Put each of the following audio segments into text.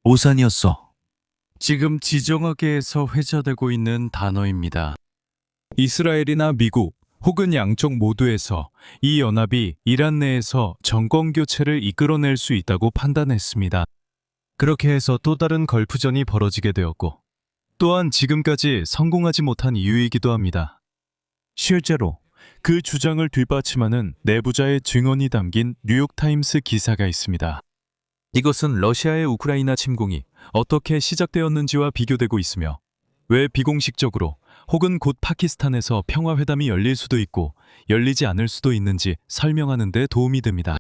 오산이었어. 지금 지정학계에서 회자되고 있는 단어입니다. 이스라엘이나 미국 혹은 양쪽 모두에서 이 연합이 이란 내에서 정권 교체를 이끌어낼 수 있다고 판단했습니다. 그렇게 해서 또 다른 걸프전이 벌어지게 되었고, 또한 지금까지 성공하지 못한 이유이기도 합니다. 실제로 그 주장을 뒷받침하는 내부자의 증언이 담긴 뉴욕타임스 기사가 있습니다. 이것은 러시아의 우크라이나 침공이 어떻게 시작되었는지와 비교되고 있으며, 왜 비공식적으로 혹은 곧 파키스탄에서 평화회담이 열릴 수도 있고 열리지 않을 수도 있는지 설명하는 데 도움이 됩니다.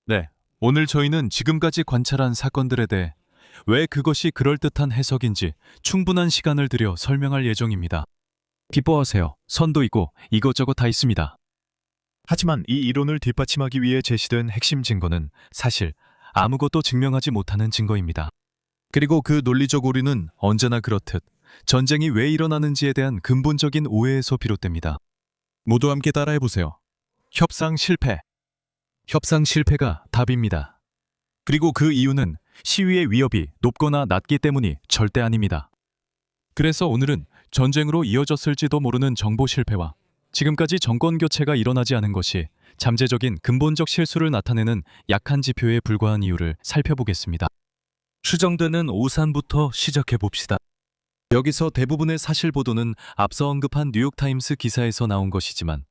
네, 오늘 저희는 지금까지 관찰한 사건들에 대해 왜 그것이 그럴듯한 해석인지 충분한 시간을 들여 설명할 예정입니다. 기뻐하세요. 선도 있고 이것저것 다 있습니다. 하지만 이 이론을 뒷받침하기 위해 제시된 핵심 증거는 사실 아무것도 증명하지 못하는 증거입니다. 그리고 그 논리적 오류는 언제나 그렇듯 전쟁이 왜 일어나는지에 대한 근본적인 오해에서 비롯됩니다. 모두 함께 따라해보세요. 협상 실패. 협상 실패가 답입니다. 그리고 그 이유는 시위의 위협이 높거나 낮기 때문이 절대 아닙니다. 그래서 오늘은 전쟁으로 이어졌을지도 모르는 정보 실패와 지금까지 정권 교체가 일어나지 않은 것이 잠재적인 근본적 실수를 나타내는 약한 지표에 불과한 이유를 살펴보겠습니다. 추정되는 오산부터 시작해 봅시다. 여기서 대부분의 사실 보도는 앞서 언급한 뉴욕타임스 기사에서 나온 것이지만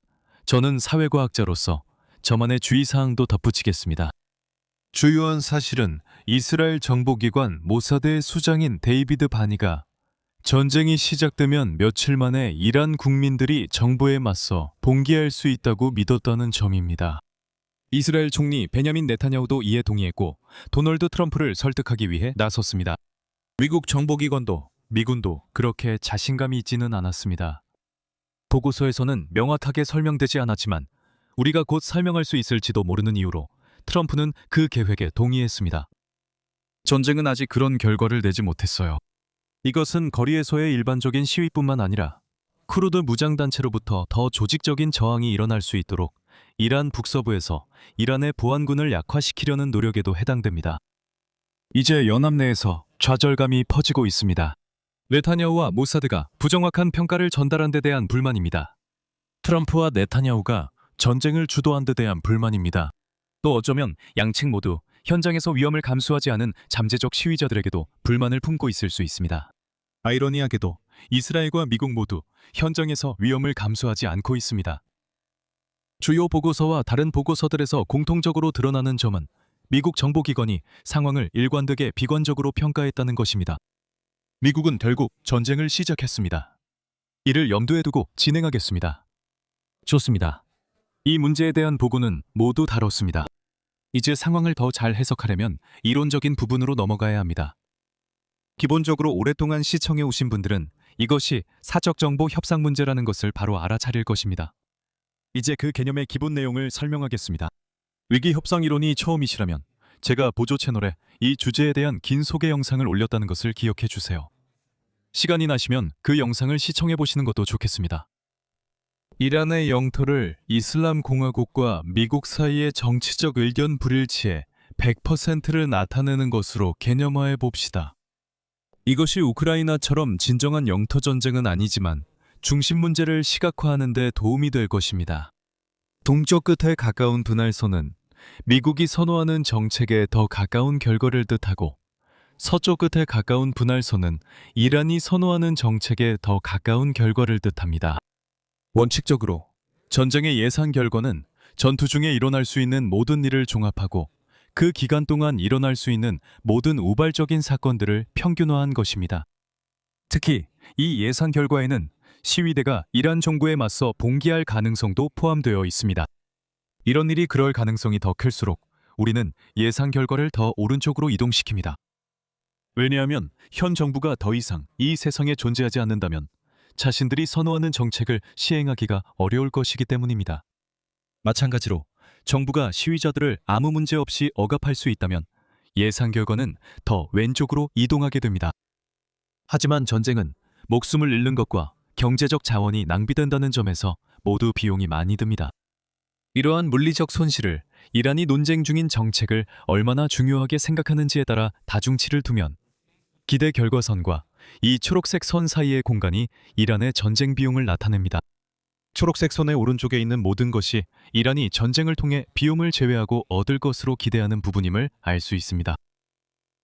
저는 사회과학자로서 저만의 주의사항도 덧붙이겠습니다. 주요한 사실은 이스라엘 정보기관 모사드의 수장인 데이비드 바니가 전쟁이 시작되면 며칠 만에 이란 국민들이 정부에 맞서 봉기할 수 있다고 믿었다는 점입니다. 이스라엘 총리 베냐민 네타냐후도 이에 동의했고 도널드 트럼프를 설득하기 위해 나섰습니다. 미국 정보기관도 미군도 그렇게 자신감이 있지는 않았습니다. 보고서에서는 명확하게 설명되지 않았지만 우리가 곧 설명할 수 있을지도 모르는 이유로 트럼프는 그 계획에 동의했습니다. 전쟁은 아직 그런 결과를 내지 못했어요. 이것은 거리에서의 일반적인 시위뿐만 아니라 쿠르드 무장단체로부터 더 조직적인 저항이 일어날 수 있도록 이란 북서부에서 이란의 보안군을 약화시키려는 노력에도 해당됩니다. 이제 연합 내에서 좌절감이 퍼지고 있습니다. 네타냐후와 모사드가 부정확한 평가를 전달한 데 대한 불만입니다. 트럼프와 네타냐후가 전쟁을 주도한 데 대한 불만입니다. 또 어쩌면 양측 모두 현장에서 위험을 감수하지 않은 잠재적 시위자들에게도 불만을 품고 있을 수 있습니다. 아이러니하게도 이스라엘과 미국 모두 현장에서 위험을 감수하지 않고 있습니다. 주요 보고서와 다른 보고서들에서 공통적으로 드러나는 점은 미국 정보기관이 상황을 일관되게 비관적으로 평가했다는 것입니다. 미국은 결국 전쟁을 시작했습니다. 이를 염두에 두고 진행하겠습니다. 좋습니다. 이 문제에 대한 보고는 모두 다뤘습니다. 이제 상황을 더 잘 해석하려면 이론적인 부분으로 넘어가야 합니다. 기본적으로 오랫동안 시청해 오신 분들은 이것이 사적 정보 협상 문제라는 것을 바로 알아차릴 것입니다. 이제 그 개념의 기본 내용을 설명하겠습니다. 위기 협상 이론이 처음이시라면 제가 보조 채널에 이 주제에 대한 긴 소개 영상을 올렸다는 것을 기억해 주세요. 시간이 나시면 그 영상을 시청해 보시는 것도 좋겠습니다. 이란의 영토를 이슬람 공화국과 미국 사이의 정치적 의견 불일치의 100%를 나타내는 것으로 개념화해 봅시다. 이것이 우크라이나처럼 진정한 영토 전쟁은 아니지만 중심 문제를 시각화하는 데 도움이 될 것입니다. 동쪽 끝에 가까운 분할선은 미국이 선호하는 정책에 더 가까운 결과를 뜻하고, 서쪽 끝에 가까운 분할선은 이란이 선호하는 정책에 더 가까운 결과를 뜻합니다. 원칙적으로 전쟁의 예상 결과는 전투 중에 일어날 수 있는 모든 일을 종합하고 그 기간 동안 일어날 수 있는 모든 우발적인 사건들을 평균화한 것입니다. 특히 이 예상 결과에는 시위대가 이란 정부에 맞서 봉기할 가능성도 포함되어 있습니다. 이런 일이 그럴 가능성이 더 클수록 우리는 예상 결과를 더 오른쪽으로 이동시킵니다. 왜냐하면 현 정부가 더 이상 이 세상에 존재하지 않는다면 자신들이 선호하는 정책을 시행하기가 어려울 것이기 때문입니다. 마찬가지로 정부가 시위자들을 아무 문제 없이 억압할 수 있다면 예상 결과는 더 왼쪽으로 이동하게 됩니다. 하지만 전쟁은 목숨을 잃는 것과 경제적 자원이 낭비된다는 점에서 모두 비용이 많이 듭니다. 이러한 물리적 손실을 이란이 논쟁 중인 정책을 얼마나 중요하게 생각하는지에 따라 다중치를 두면 기대 결과선과 이 초록색 선 사이의 공간이 이란의 전쟁 비용을 나타냅니다. 초록색 선의 오른쪽에 있는 모든 것이 이란이 전쟁을 통해 비용을 제외하고 얻을 것으로 기대하는 부분임을 알 수 있습니다.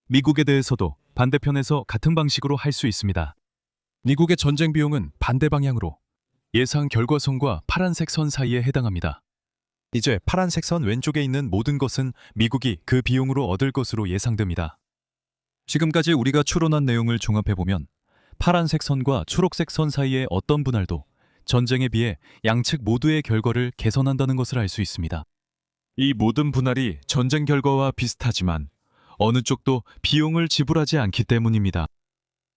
미국에 대해서도 반대편에서 같은 방식으로 할 수 있습니다. 미국의 전쟁 비용은 반대 방향으로 예상 결과선과 파란색 선 사이에 해당합니다. 이제 파란색 선 왼쪽에 있는 모든 것은 미국이 그 비용으로 얻을 것으로 예상됩니다. 지금까지 우리가 추론한 내용을 종합해보면 파란색 선과 초록색 선 사이의 어떤 분할도 전쟁에 비해 양측 모두의 결과를 개선한다는 것을 알 수 있습니다. 이 모든 분할이 전쟁 결과와 비슷하지만 어느 쪽도 비용을 지불하지 않기 때문입니다.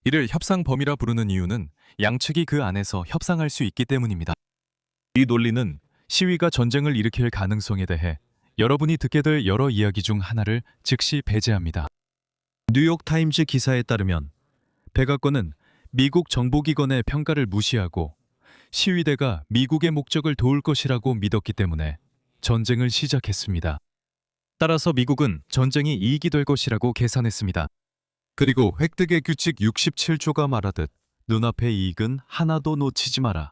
이를 협상 범위라 부르는 이유는 양측이 그 안에서 협상할 수 있기 때문입니다. 이 논리는 시위가 전쟁을 일으킬 가능성에 대해 여러분이 듣게 될 여러 이야기 중 하나를 즉시 배제합니다. 뉴욕타임즈 기사에 따르면 백악관은 미국 정보기관의 평가를 무시하고 시위대가 미국의 목적을 도울 것이라고 믿었기 때문에 전쟁을 시작했습니다. 따라서 미국은 전쟁이 이익이 될 것이라고 계산했습니다. 그리고 획득의 규칙 67조가 말하듯 눈앞의 이익은 하나도 놓치지 마라.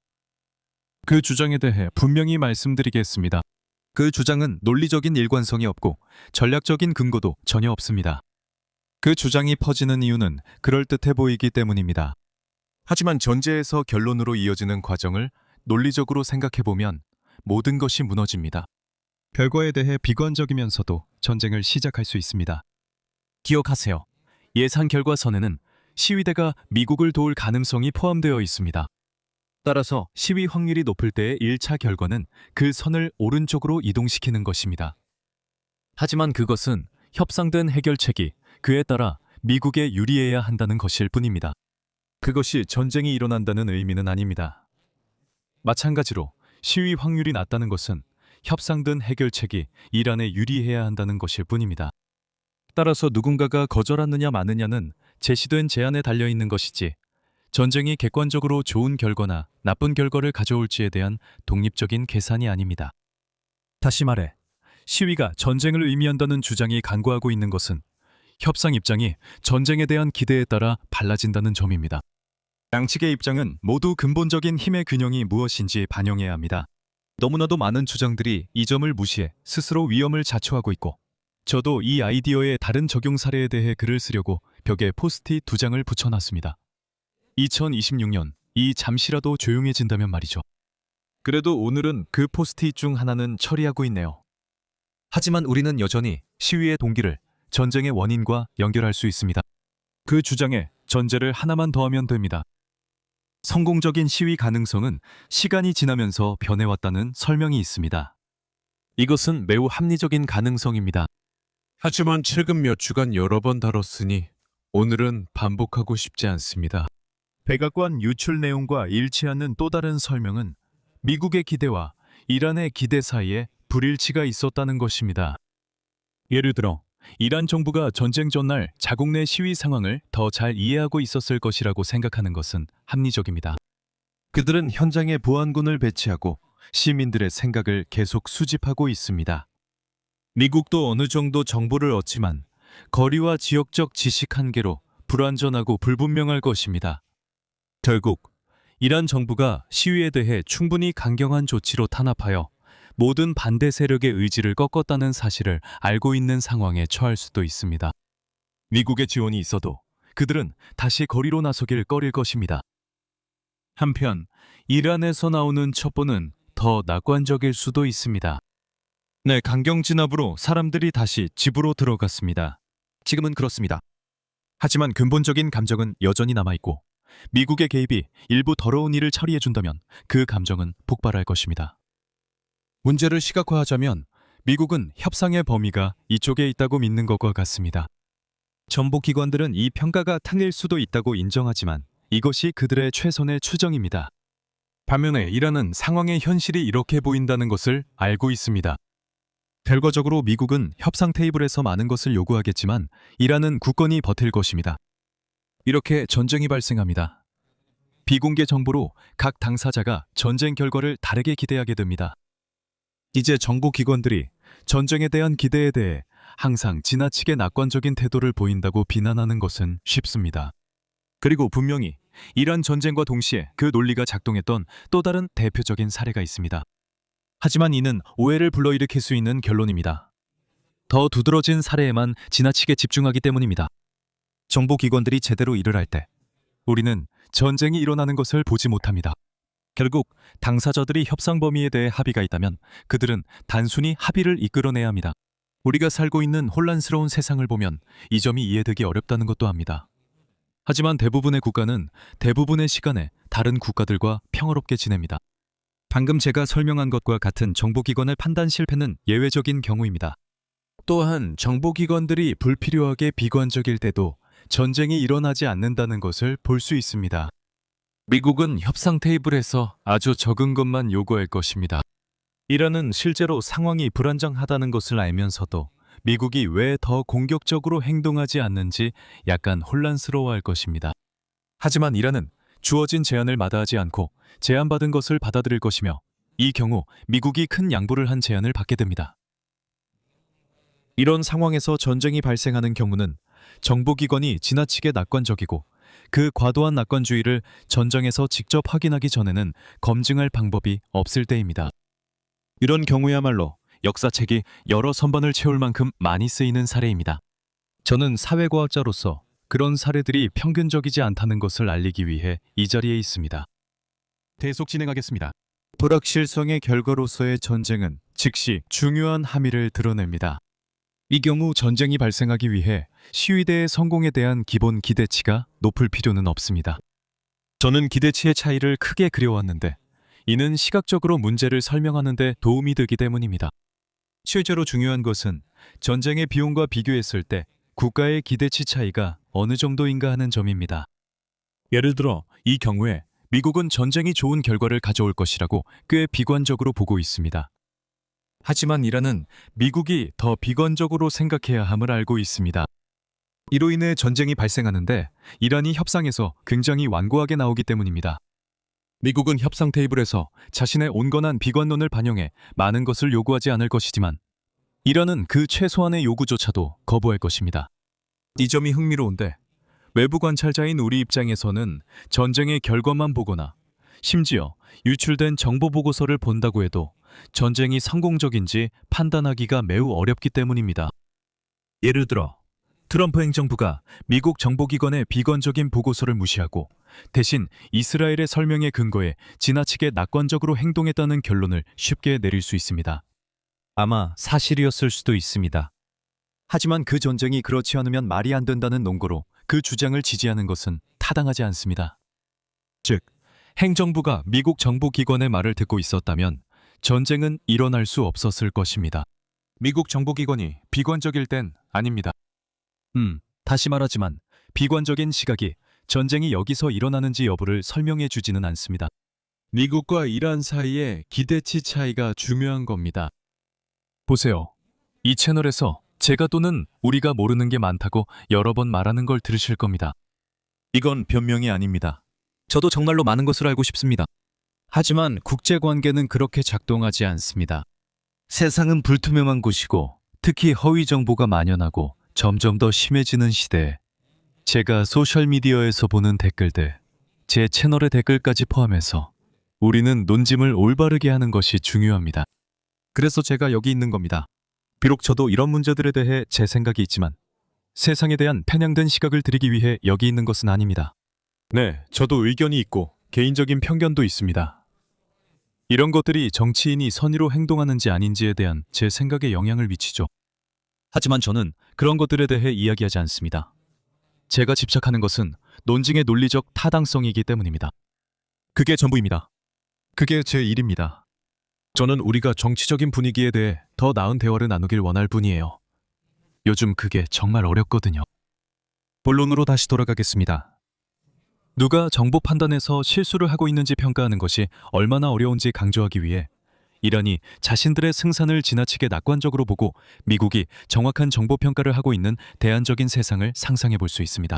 그 주장에 대해 분명히 말씀드리겠습니다. 그 주장은 논리적인 일관성이 없고 전략적인 근거도 전혀 없습니다. 그 주장이 퍼지는 이유는 그럴듯해 보이기 때문입니다. 하지만 전제에서 결론으로 이어지는 과정을 논리적으로 생각해보면 모든 것이 무너집니다. 결과에 대해 비관적이면서도 전쟁을 시작할 수 있습니다. 기억하세요. 예상 결과선에는 시위대가 미국을 도울 가능성이 포함되어 있습니다. 따라서 시위 확률이 높을 때의 1차 결과는 그 선을 오른쪽으로 이동시키는 것입니다. 하지만 그것은 협상된 해결책이 그에 따라 미국에 유리해야 한다는 것일 뿐입니다. 그것이 전쟁이 일어난다는 의미는 아닙니다. 마찬가지로 시위 확률이 낮다는 것은 협상된 해결책이 이란에 유리해야 한다는 것일 뿐입니다. 따라서 누군가가 거절하느냐 마느냐는 제시된 제안에 달려있는 것이지 전쟁이 객관적으로 좋은 결과나 나쁜 결과를 가져올지에 대한 독립적인 계산이 아닙니다. 다시 말해, 시위가 전쟁을 의미한다는 주장이 간과하고 있는 것은 협상 입장이 전쟁에 대한 기대에 따라 달라진다는 점입니다. 양측의 입장은 모두 근본적인 힘의 균형이 무엇인지 반영해야 합니다. 너무나도 많은 주장들이 이 점을 무시해 스스로 위험을 자초하고 있고 저도 이 아이디어의 다른 적용 사례에 대해 글을 쓰려고 벽에 포스트잇 2장을 붙여놨습니다. 2026년 이 잠시라도 조용해진다면 말이죠. 그래도 오늘은 그 포스트잇 중 하나는 처리하고 있네요. 하지만 우리는 여전히 시위의 동기를 전쟁의 원인과 연결할 수 있습니다. 그 주장에 전제를 하나만 더하면 됩니다. 성공적인 시위 가능성은 시간이 지나면서 변해왔다는 설명이 있습니다. 이것은 매우 합리적인 가능성입니다. 하지만 최근 몇 주간 여러 번 다뤘으니 오늘은 반복하고 싶지 않습니다. 백악관 유출 내용과 일치하는 또 다른 설명은 미국의 기대와 이란의 기대 사이에 불일치가 있었다는 것입니다. 예를 들어 이란 정부가 전쟁 전날 자국 내 시위 상황을 더 잘 이해하고 있었을 것이라고 생각하는 것은 합리적입니다. 그들은 현장에 보안군을 배치하고 시민들의 생각을 계속 수집하고 있습니다. 미국도 어느 정도 정보를 얻지만 거리와 지역적 지식 한계로 불완전하고 불분명할 것입니다. 결국 이란 정부가 시위에 대해 충분히 강경한 조치로 탄압하여 모든 반대 세력의 의지를 꺾었다는 사실을 알고 있는 상황에 처할 수도 있습니다. 미국의 지원이 있어도 그들은 다시 거리로 나서길 꺼릴 것입니다. 한편 이란에서 나오는 첩보는 더 낙관적일 수도 있습니다. 네, 강경 진압으로 사람들이 다시 집으로 들어갔습니다. 지금은 그렇습니다. 하지만 근본적인 감정은 여전히 남아있고 미국의 개입이 일부 더러운 일을 처리해준다면 그 감정은 폭발할 것입니다. 문제를 시각화하자면 미국은 협상의 범위가 이쪽에 있다고 믿는 것과 같습니다. 정보기관들은 이 평가가 틀릴 수도 있다고 인정하지만 이것이 그들의 최선의 추정입니다. 반면에 이란은 상황의 현실이 이렇게 보인다는 것을 알고 있습니다. 결과적으로 미국은 협상 테이블에서 많은 것을 요구하겠지만 이란은 굳건히 버틸 것입니다. 이렇게 전쟁이 발생합니다. 비공개 정보로 각 당사자가 전쟁 결과를 다르게 기대하게 됩니다. 이제 정보기관들이 전쟁에 대한 기대에 대해 항상 지나치게 낙관적인 태도를 보인다고 비난하는 것은 쉽습니다. 그리고 분명히 이란 전쟁과 동시에 그 논리가 작동했던 또 다른 대표적인 사례가 있습니다. 하지만 이는 오해를 불러일으킬 수 있는 결론입니다. 더 두드러진 사례에만 지나치게 집중하기 때문입니다. 정보기관들이 제대로 일을 할 때 우리는 전쟁이 일어나는 것을 보지 못합니다. 결국 당사자들이 협상 범위에 대해 합의가 있다면 그들은 단순히 합의를 이끌어내야 합니다. 우리가 살고 있는 혼란스러운 세상을 보면 이 점이 이해되기 어렵다는 것도 압니다. 하지만 대부분의 국가는 대부분의 시간에 다른 국가들과 평화롭게 지냅니다. 방금 제가 설명한 것과 같은 정보기관의 판단 실패는 예외적인 경우입니다. 또한 정보기관들이 불필요하게 비관적일 때도 전쟁이 일어나지 않는다는 것을 볼 수 있습니다. 미국은 협상 테이블에서 아주 적은 것만 요구할 것입니다. 이란은 실제로 상황이 불안정하다는 것을 알면서도 미국이 왜 더 공격적으로 행동하지 않는지 약간 혼란스러워할 것입니다. 하지만 이란은 주어진 제안을 마다하지 않고 제안받은 것을 받아들일 것이며 이 경우 미국이 큰 양보를 한 제안을 받게 됩니다. 이런 상황에서 전쟁이 발생하는 경우는 정보기관이 지나치게 낙관적이고 그 과도한 낙관주의를 전장에서 직접 확인하기 전에는 검증할 방법이 없을 때입니다. 이런 경우야말로 역사책이 여러 선반을 채울 만큼 많이 쓰이는 사례입니다. 저는 사회과학자로서 그런 사례들이 평균적이지 않다는 것을 알리기 위해 이 자리에 있습니다. 계속 진행하겠습니다. 불확실성의 결과로서의 전쟁은 즉시 중요한 함의를 드러냅니다. 이 경우 전쟁이 발생하기 위해 시위대의 성공에 대한 기본 기대치가 높을 필요는 없습니다. 저는 기대치의 차이를 크게 그려왔는데 이는 시각적으로 문제를 설명하는 데 도움이 되기 때문입니다. 실제로 중요한 것은 전쟁의 비용과 비교했을 때 국가의 기대치 차이가 어느 정도인가 하는 점입니다. 예를 들어 이 경우에 미국은 전쟁이 좋은 결과를 가져올 것이라고 꽤 비관적으로 보고 있습니다. 하지만 이란은 미국이 더 비관적으로 생각해야 함을 알고 있습니다. 이로 인해 전쟁이 발생하는데 이란이 협상에서 굉장히 완고하게 나오기 때문입니다. 미국은 협상 테이블에서 자신의 온건한 비관론을 반영해 많은 것을 요구하지 않을 것이지만 이란은 그 최소한의 요구조차도 거부할 것입니다. 이 점이 흥미로운데 외부 관찰자인 우리 입장에서는 전쟁의 결과만 보거나 심지어 유출된 정보 보고서를 본다고 해도 전쟁이 성공적인지 판단하기가 매우 어렵기 때문입니다. 예를 들어 트럼프 행정부가 미국 정보기관의 비관적인 보고서를 무시하고 대신 이스라엘의 설명에 근거해 지나치게 낙관적으로 행동했다는 결론을 쉽게 내릴 수 있습니다. 아마 사실이었을 수도 있습니다. 하지만 그 전쟁이 그렇지 않으면 말이 안 된다는 논거로 그 주장을 지지하는 것은 타당하지 않습니다. 즉, 행정부가 미국 정보기관의 말을 듣고 있었다면 전쟁은 일어날 수 없었을 것입니다. 미국 정보기관이 비관적일 땐 아닙니다. 다시 말하지만 비관적인 시각이 전쟁이 여기서 일어나는지 여부를 설명해 주지는 않습니다. 미국과 이란 사이의 기대치 차이가 중요한 겁니다. 보세요. 이 채널에서 제가 또는 우리가 모르는 게 많다고 여러 번 말하는 걸 들으실 겁니다. 이건 변명이 아닙니다. 저도 정말로 많은 것을 알고 싶습니다. 하지만 국제관계는 그렇게 작동하지 않습니다. 세상은 불투명한 곳이고 특히 허위 정보가 만연하고 점점 더 심해지는 시대에 제가 소셜미디어에서 보는 댓글들, 제 채널의 댓글까지 포함해서 우리는 논짐을 올바르게 하는 것이 중요합니다. 그래서 제가 여기 있는 겁니다. 비록 저도 이런 문제들에 대해 제 생각이 있지만 세상에 대한 편향된 시각을 드리기 위해 여기 있는 것은 아닙니다. 네, 저도 의견이 있고 개인적인 편견도 있습니다. 이런 것들이 정치인이 선의로 행동하는지 아닌지에 대한 제 생각에 영향을 미치죠. 하지만 저는 그런 것들에 대해 이야기하지 않습니다. 제가 집착하는 것은 논증의 논리적 타당성이기 때문입니다. 그게 전부입니다. 그게 제 일입니다. 저는 우리가 정치적인 분위기에 대해 더 나은 대화를 나누길 원할 뿐이에요. 요즘 그게 정말 어렵거든요. 본론으로 다시 돌아가겠습니다. 누가 정보 판단에서 실수를 하고 있는지 평가하는 것이 얼마나 어려운지 강조하기 위해 이란이 자신들의 승산을 지나치게 낙관적으로 보고 미국이 정확한 정보 평가를 하고 있는 대안적인 세상을 상상해 볼 수 있습니다.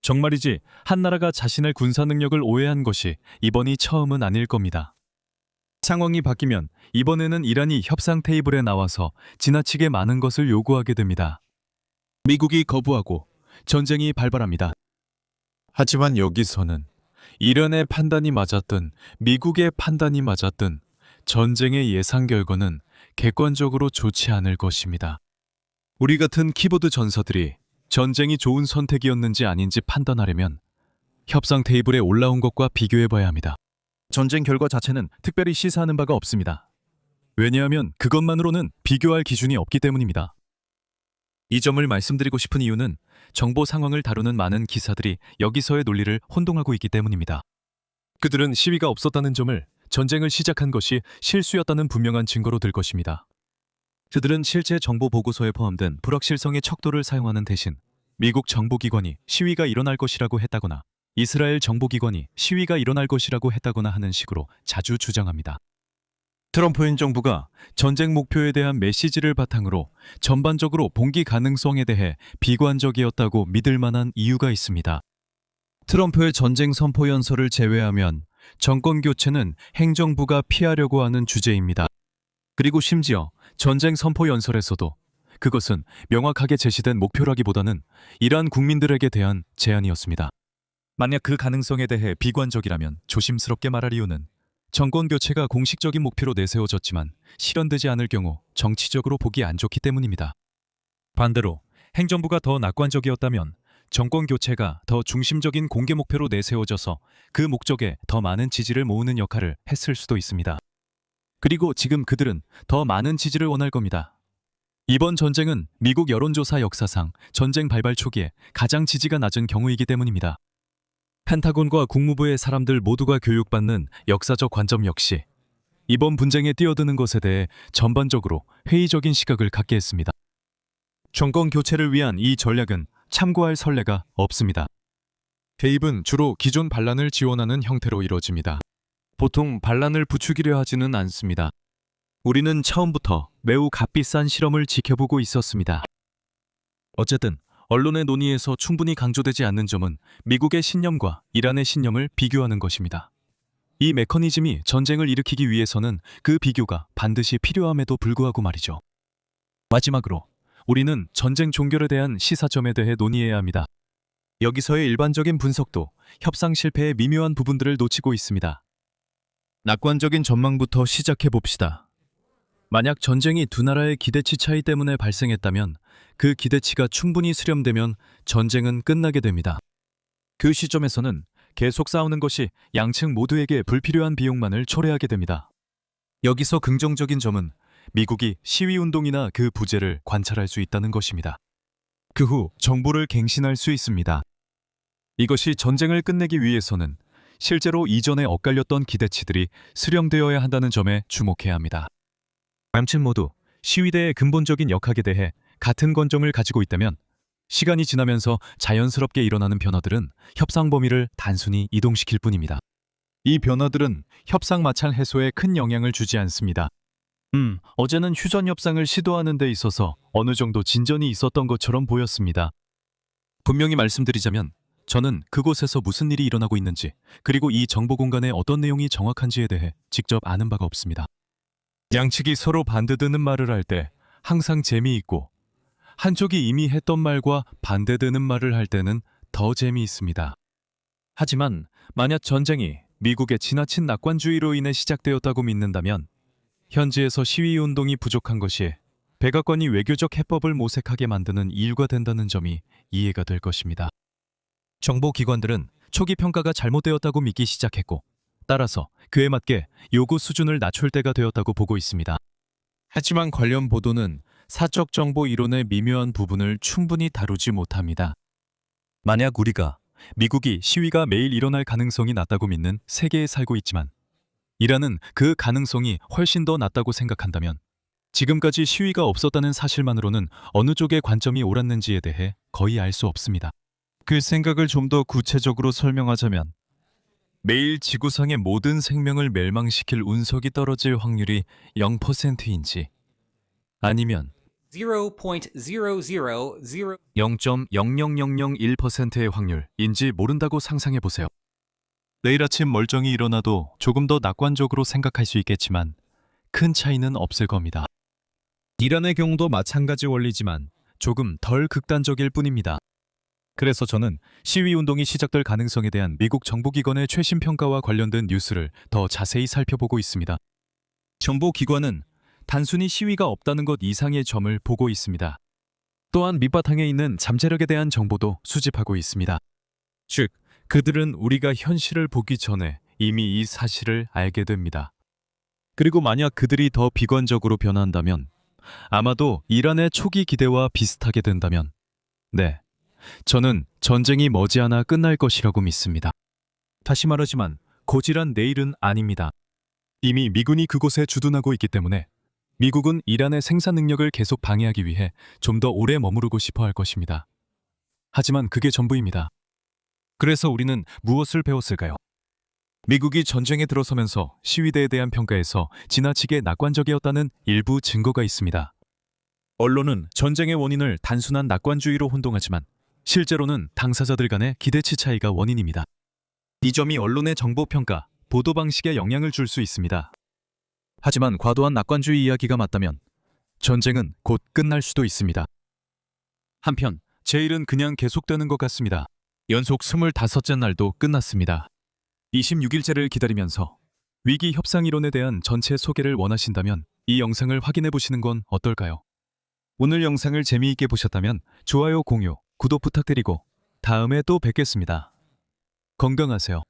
정말이지 한 나라가 자신의 군사 능력을 오해한 것이 이번이 처음은 아닐 겁니다. 상황이 바뀌면 이번에는 이란이 협상 테이블에 나와서 지나치게 많은 것을 요구하게 됩니다. 미국이 거부하고 전쟁이 발발합니다. 하지만 여기서는 이란의 판단이 맞았든 미국의 판단이 맞았든 전쟁의 예상 결과는 객관적으로 좋지 않을 것입니다. 우리 같은 키보드 전사들이 전쟁이 좋은 선택이었는지 아닌지 판단하려면 협상 테이블에 올라온 것과 비교해봐야 합니다. 전쟁 결과 자체는 특별히 시사하는 바가 없습니다. 왜냐하면 그것만으로는 비교할 기준이 없기 때문입니다. 이 점을 말씀드리고 싶은 이유는 정보 상황을 다루는 많은 기사들이 여기서의 논리를 혼동하고 있기 때문입니다. 그들은 시위가 없었다는 점을 전쟁을 시작한 것이 실수였다는 분명한 증거로 들 것입니다. 그들은 실제 정보 보고서에 포함된 불확실성의 척도를 사용하는 대신 미국 정보기관이 시위가 일어날 것이라고 했다거나 이스라엘 정보기관이 시위가 일어날 것이라고 했다거나 하는 식으로 자주 주장합니다. 트럼프 행정부가 전쟁 목표에 대한 메시지를 바탕으로 전반적으로 봉기 가능성에 대해 비관적이었다고 믿을 만한 이유가 있습니다. 트럼프의 전쟁 선포 연설을 제외하면 정권 교체는 행정부가 피하려고 하는 주제입니다. 그리고 심지어 전쟁 선포 연설에서도 그것은 명확하게 제시된 목표라기보다는 이란 국민들에게 대한 제안이었습니다. 만약 그 가능성에 대해 비관적이라면 조심스럽게 말할 이유는 정권 교체가 공식적인 목표로 내세워졌지만 실현되지 않을 경우 정치적으로 보기 안 좋기 때문입니다. 반대로 행정부가 더 낙관적이었다면 정권 교체가 더 중심적인 공개 목표로 내세워져서 그 목적에 더 많은 지지를 모으는 역할을 했을 수도 있습니다. 그리고 지금 그들은 더 많은 지지를 원할 겁니다. 이번 전쟁은 미국 여론조사 역사상 전쟁 발발 초기에 가장 지지가 낮은 경우이기 때문입니다. 펜타곤과 국무부의 사람들 모두가 교육받는 역사적 관점 역시 이번 분쟁에 뛰어드는 것에 대해 전반적으로 회의적인 시각을 갖게 했습니다. 정권 교체를 위한 이 전략은 참고할 선례가 없습니다. 개입은 주로 기존 반란을 지원하는 형태로 이루어집니다. 보통 반란을 부추기려 하지는 않습니다. 우리는 처음부터 매우 값비싼 실험을 지켜보고 있었습니다. 어쨌든 언론의 논의에서 충분히 강조되지 않는 점은 미국의 신념과 이란의 신념을 비교하는 것입니다. 이 메커니즘이 전쟁을 일으키기 위해서는 그 비교가 반드시 필요함에도 불구하고 말이죠. 마지막으로 우리는 전쟁 종결에 대한 시사점에 대해 논의해야 합니다. 여기서의 일반적인 분석도 협상 실패의 미묘한 부분들을 놓치고 있습니다. 낙관적인 전망부터 시작해 봅시다. 만약 전쟁이 두 나라의 기대치 차이 때문에 발생했다면 그 기대치가 충분히 수렴되면 전쟁은 끝나게 됩니다. 그 시점에서는 계속 싸우는 것이 양측 모두에게 불필요한 비용만을 초래하게 됩니다. 여기서 긍정적인 점은 미국이 시위운동이나 그 부재를 관찰할 수 있다는 것입니다. 그 후 정보를 갱신할 수 있습니다. 이것이 전쟁을 끝내기 위해서는 실제로 이전에 엇갈렸던 기대치들이 수렴되어야 한다는 점에 주목해야 합니다. 양측 모두 시위대의 근본적인 역학에 대해 같은 관점을 가지고 있다면 시간이 지나면서 자연스럽게 일어나는 변화들은 협상 범위를 단순히 이동시킬 뿐입니다. 이 변화들은 협상 마찰 해소에 큰 영향을 주지 않습니다. 어제는 휴전 협상을 시도하는 데 있어서 어느 정도 진전이 있었던 것처럼 보였습니다. 분명히 말씀드리자면 저는 그곳에서 무슨 일이 일어나고 있는지 그리고 이 정보 공간에 어떤 내용이 정확한지에 대해 직접 아는 바가 없습니다. 양측이 서로 반대되는 말을 할 때 항상 재미있고 한쪽이 이미 했던 말과 반대되는 말을 할 때는 더 재미있습니다. 하지만 만약 전쟁이 미국의 지나친 낙관주의로 인해 시작되었다고 믿는다면 현지에서 시위운동이 부족한 것이 백악관이 외교적 해법을 모색하게 만드는 이유가 된다는 점이 이해가 될 것입니다. 정보기관들은 초기 평가가 잘못되었다고 믿기 시작했고 따라서 그에 맞게 요구 수준을 낮출 때가 되었다고 보고 있습니다. 하지만 관련 보도는 사적 정보 이론의 미묘한 부분을 충분히 다루지 못합니다. 만약 우리가 미국이 시위가 매일 일어날 가능성이 낮다고 믿는 세계에 살고 있지만 이란은 그 가능성이 훨씬 더 낮다고 생각한다면 지금까지 시위가 없었다는 사실만으로는 어느 쪽의 관점이 옳았는지에 대해 거의 알 수 없습니다. 그 생각을 좀 더 구체적으로 설명하자면 매일 지구상의 모든 생명을 멸망시킬 운석이 떨어질 확률이 0%인지 아니면 0.00001% 0.00001%의 확률인지 모른다고 상상해 보세요. 내일 아침 멀쩡히 일어나도 조금 더 낙관적으로 생각할 수 있겠지만 큰 차이는 없을 겁니다. 이란의 경우도 마찬가지 원리지만 조금 덜 극단적일 뿐입니다. 그래서 저는 시위운동이 시작될 가능성에 대한 미국 정보기관의 최신 평가와 관련된 뉴스를 더 자세히 살펴보고 있습니다. 정보기관은 단순히 시위가 없다는 것 이상의 점을 보고 있습니다. 또한 밑바탕에 있는 잠재력에 대한 정보도 수집하고 있습니다. 즉, 그들은 우리가 현실을 보기 전에 이미 이 사실을 알게 됩니다. 그리고 만약 그들이 더 비관적으로 변한다면, 아마도 이란의 초기 기대와 비슷하게 된다면, 네, 저는 전쟁이 머지않아 끝날 것이라고 믿습니다. 다시 말하지만 고지란 내일은 아닙니다. 이미 미군이 그곳에 주둔하고 있기 때문에 미국은 이란의 생산 능력을 계속 방해하기 위해 좀 더 오래 머무르고 싶어 할 것입니다. 하지만 그게 전부입니다. 그래서 우리는 무엇을 배웠을까요? 미국이 전쟁에 들어서면서 시위대에 대한 평가에서 지나치게 낙관적이었다는 일부 증거가 있습니다. 언론은 전쟁의 원인을 단순한 낙관주의로 혼동하지만 실제로는 당사자들 간의 기대치 차이가 원인입니다. 이 점이 언론의 정보평가, 보도 방식에 영향을 줄 수 있습니다. 하지만 과도한 낙관주의 이야기가 맞다면 전쟁은 곧 끝날 수도 있습니다. 한편 제 일은 그냥 계속되는 것 같습니다. 연속 25째 날도 끝났습니다. 26일째를 기다리면서 위기 협상 이론에 대한 전체 소개를 원하신다면 이 영상을 확인해 보시는 건 어떨까요? 오늘 영상을 재미있게 보셨다면 좋아요, 공유, 구독 부탁드리고 다음에 또 뵙겠습니다. 건강하세요.